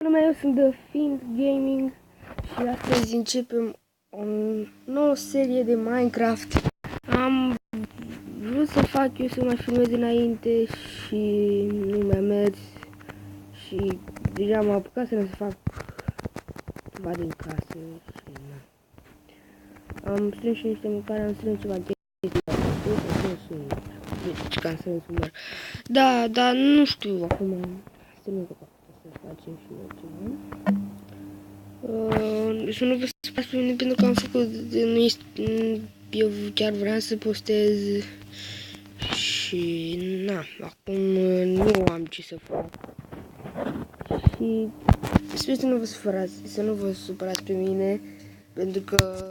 Lumea, eu sunt The Fiend Gaming și astăzi începem o nouă serie de Minecraft. Am vrut să fac eu să mai filmez înainte și nu mi-a mers și deja m-am apucat să fac ceva din casă și am strâns și niște mâncare, am strâns ceva chestii, deci ca să număr. Da, dar nu știu acum, să nu să facem și noi ceva. Și nu vă supărați pe mine pentru că am făcut, nu este, eu chiar vreau să postez și na, acum nu am ce să fac. Și sper să nu vă supărați pe mine pentru că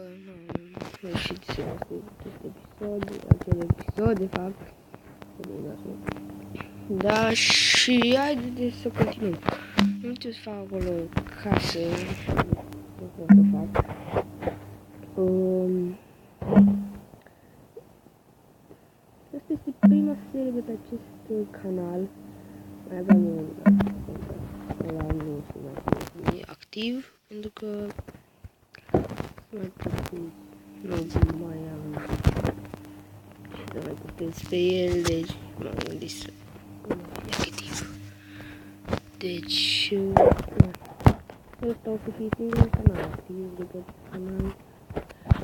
nu știu ce să fac cu acest episod, de fapt. Da, și haideți să continuăm. Nu știu să fac acolo ca să fac. Asta este prima serie de pe acest canal. Mai aveam nu știu mai activ, pentru că mai puțin, nu mai am să mai puteți pe el, deci m-am gândit să fie activ. Deci, ăsta o să fie singurul canal activ de pe acest canal și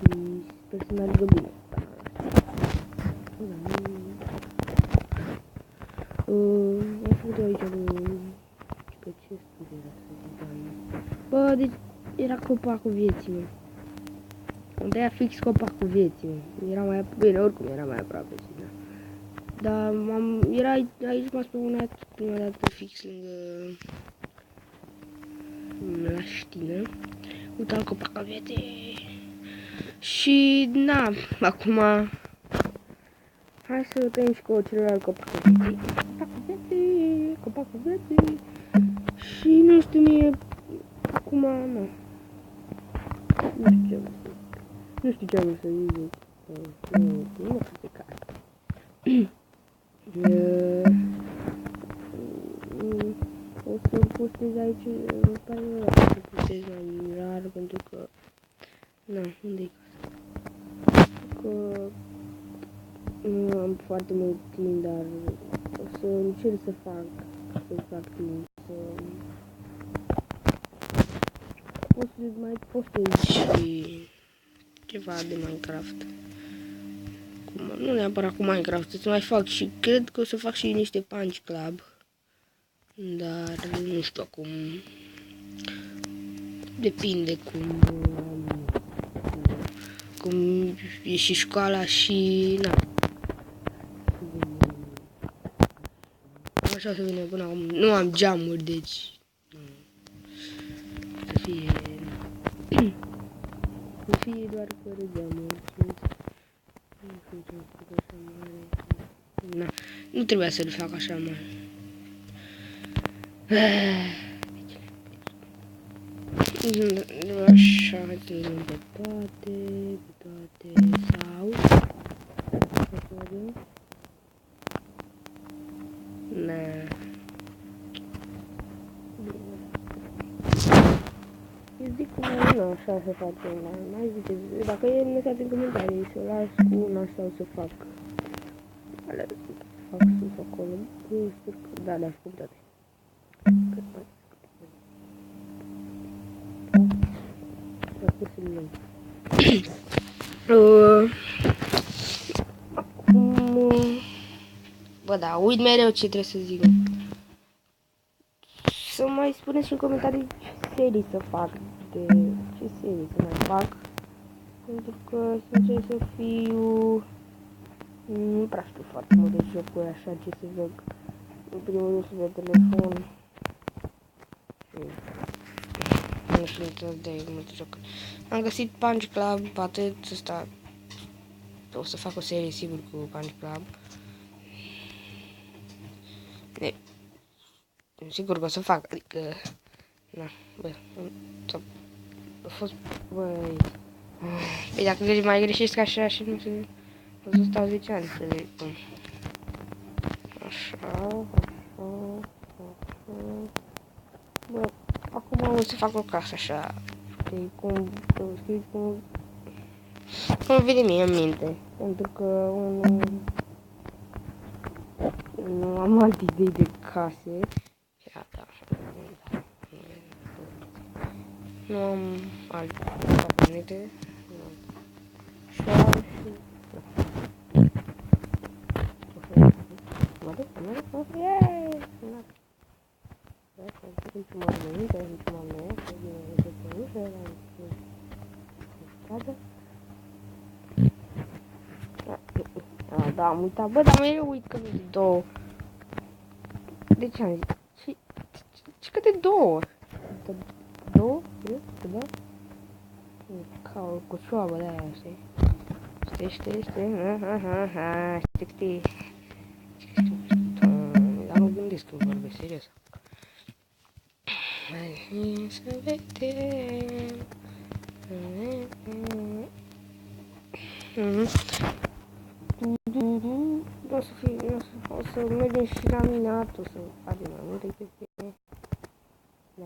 sper să meargă bine. Am făcut aici pe ce studiu era să zic, bă, deci era copacul vieții mele. Am tăiat fix copacul vieții mele. Era mai bine, oricum era mai aproape și da. Dar era aici m-a spawnat prima dată fix lângă la ștină. Uite al copacul vieții. Și na, acum hai să tăiem și cu celălalt copacul vieții. Copacul vieții. Și nu știu mie, acum, nu. Nu știu ce am să zic. Nu știu pe care. O să postez aici, îmi pare rău să postez mai rar, pentru că, na, unde-i casa? Că nu am foarte mult timp, dar o să încerc să fac timp, o să mai postez și ceva de Minecraft. Nu neapărat cu Minecraft, să mai fac și cred că o să fac și niște Punch Club. Dar nu știu acum. Depinde cum e și școala și na. Așa o să vină până acum. Nu am geamuri, deci să fie doar fără geamuri. Na, nu trebuia să-l fac așa mare. Așa, hai să vedem pe toate, sau na. Eu zic cum nu așa să facem, mai ziceți, dacă e lăsați în comentarii să las cu una sau să fac alea, fac sus acolo, sper că da, le-aș făcut toate. Acum, bă, da, uit mereu ce trebuie să zic. Să mai spuneți și în comentarii ce serii să fac, ce serii să mai fac, pentru că sincer să fiu, nu prea știu foarte mult de jocuri, așa ce să joc. În primul rând să pe telefon. Nu știu de multe jocuri. Am găsit Punch Club, atât ăsta. O să fac o serie sigur cu Punch Club. Sigur că o să fac, adică na, bă, a fost, băi. Păi dacă mai greșesc așa și nu se, o să stau 10 ani să le pun. Așa. Bă, am vrut să fac o casă așa, știi, cum vine mie în minte, pentru că nu am alte idei de case. Nu am alte cabinete. Da, am uitat. Bă, dar mereu uit că de două. De ce am zis? Ce că de două? De două? Da? Ca o cucioabă de aia, știi? Știi? Știi. Dar mă gândesc când vorbesc, serios. Hai să vedem. O să mergem și la minat, o să facem mai multe chestii. Da.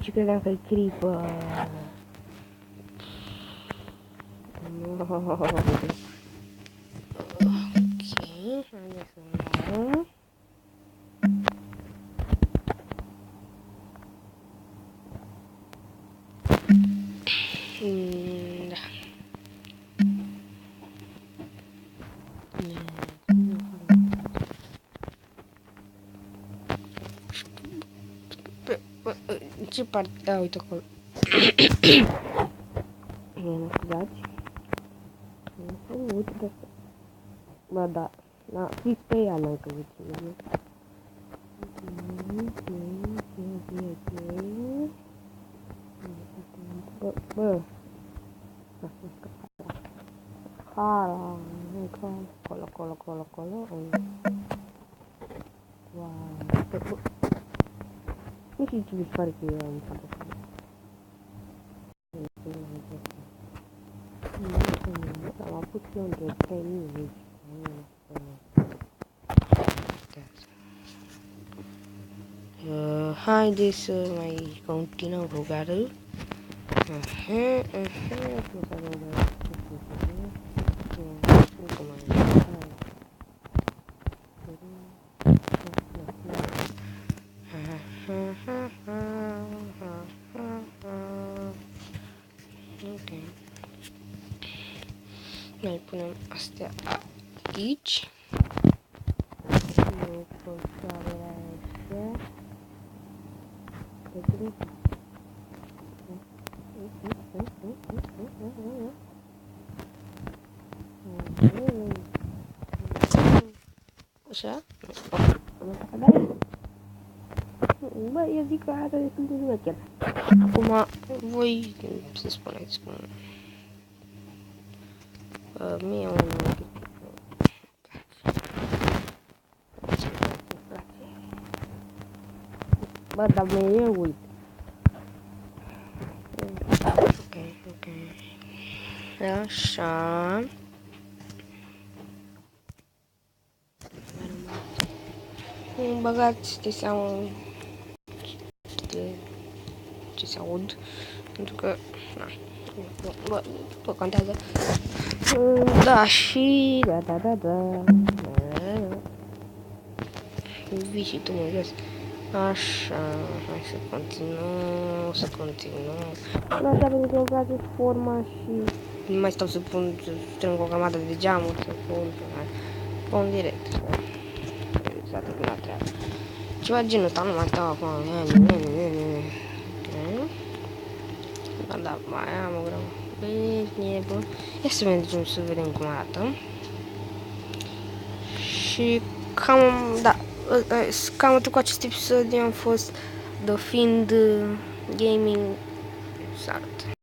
Ce credeam că-i creeper. Ok, hai să luăm. Ce parte? Da, uite acolo. Mă scuzați. Uite de asta. Bă, da. Fix pe ea n-am căzut. Bă. Acolo. Wow. Nu știu ce mi se pare că eu am făcut. Am avut eu între 3000. Haideți să mai continuăm rugarul. Noi punem astea aici. Așa? Bă, eu zic că arată destul de șmecher. Acum, voi să spuneți cum... Mie unul... Bă, dar mereu uit. Ok. Așa. Băgați ce seamă... ce se aud. Pentru că... Bă, tot contează. Da, și... Da. Vii și tu, mă găs. Așa, hai să continuăm. Da, pentru că îmi place forma și... Nu mai stau să strâng o grămadă de geamuri, să pun direct. S-a trecut la treabă. Ceva genul ăsta, nu mai stau acum. Da, mai am o grămadă. Bine, bun. Ia să mergem să vedem cum arată. Și cam atât cu acest episod. Eu am fost The Fiend Gaming. Salut!